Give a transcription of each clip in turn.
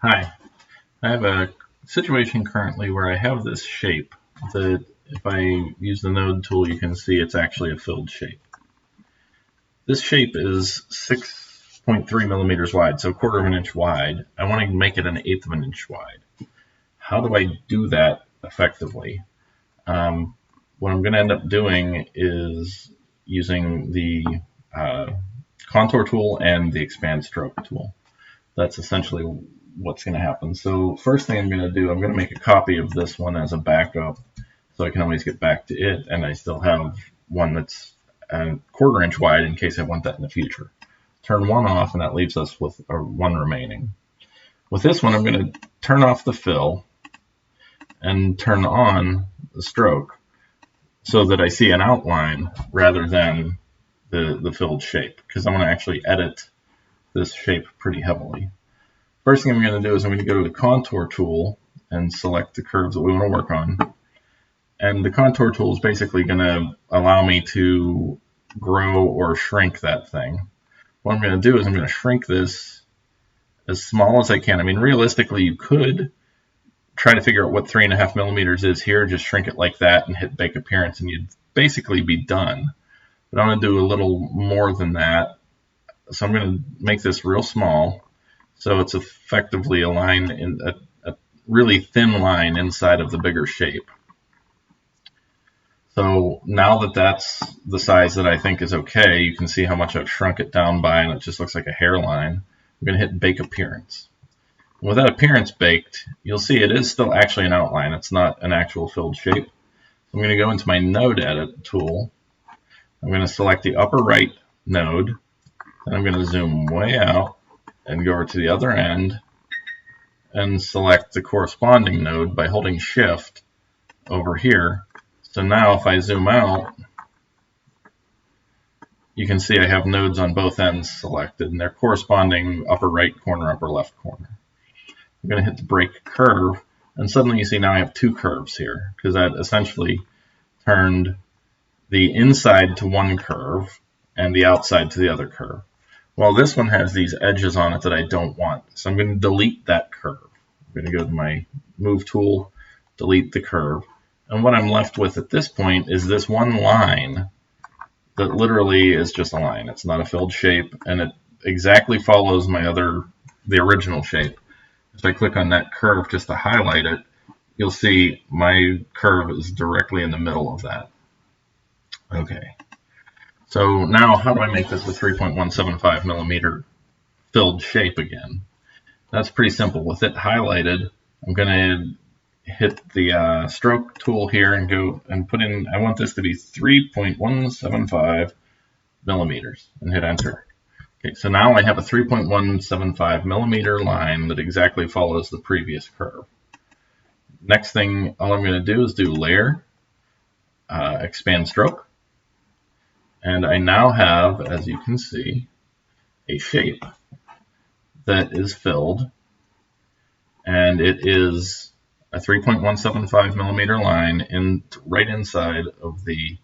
Hi, I have a situation currently where I have this shape that if I use the node tool, you can see it's actually a filled shape. This shape is 6.3 millimeters wide, so a quarter of an inch wide. I want to make it an eighth of an inch wide. How do I do that effectively? What I'm going to end up doing is using the contour tool and the expand stroke tool. That's essentially what's going to happen. So first thing I'm going to do, I'm going to make a copy of this one as a backup so I can always get back to it, and I still have one that's a quarter inch wide in case I want that in the future. Turn one off, and that leaves us with one remaining. With this one, I'm going to turn off the fill and turn on the stroke so that I see an outline rather than the filled shape, because I'm going to actually edit this shape pretty heavily. First thing I'm going to do is I'm going to go to the contour tool and select the curves that we want to work on. And the contour tool is basically going to allow me to grow or shrink that thing. What I'm going to do is I'm going to shrink this as small as I can. I mean, realistically, you could try to figure out what 3.5 millimeters is here, just shrink it like that and hit bake appearance, and you'd basically be done. But I'm going to do a little more than that. So I'm going to make this real small. So it's effectively a line, in a really thin line inside of the bigger shape. So now that that's the size that I think is okay, you can see how much I've shrunk it down by, and it just looks like a hairline. I'm going to hit Bake Appearance. And with that appearance baked, you'll see it is still actually an outline. It's not an actual filled shape. So I'm going to go into my Node Edit tool. I'm going to select the upper right node, and I'm going to zoom way out and go over to the other end and select the corresponding node by holding Shift over here. So now if I zoom out, you can see I have nodes on both ends selected, and they're corresponding upper right corner, upper left corner. I'm going to hit the break curve, and suddenly you see now I have two curves here, because that essentially turned the inside to one curve and the outside to the other curve. Well, this one has these edges on it that I don't want, so I'm going to delete that curve. I'm going to go to my Move tool, delete the curve, and what I'm left with at this point is this one line that literally is just a line. It's not a filled shape, and it exactly follows the original shape. If I click on that curve just to highlight it, you'll see my curve is directly in the middle of that. Okay. So now how do I make this a 3.175 millimeter filled shape again? That's pretty simple. With it highlighted, I'm going to hit the stroke tool here and go and put in, I want this to be 3.175 millimeters, and hit enter. Okay, so now I have a 3.175 millimeter line that exactly follows the previous curve. Next thing, all I'm going to do is do Layer, Expand Stroke, and I now have, as you can see, a shape that is filled, and it is a 3.175 millimeter line right inside of the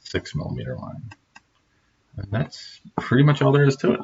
6 millimeter line. And that's pretty much all there is to it.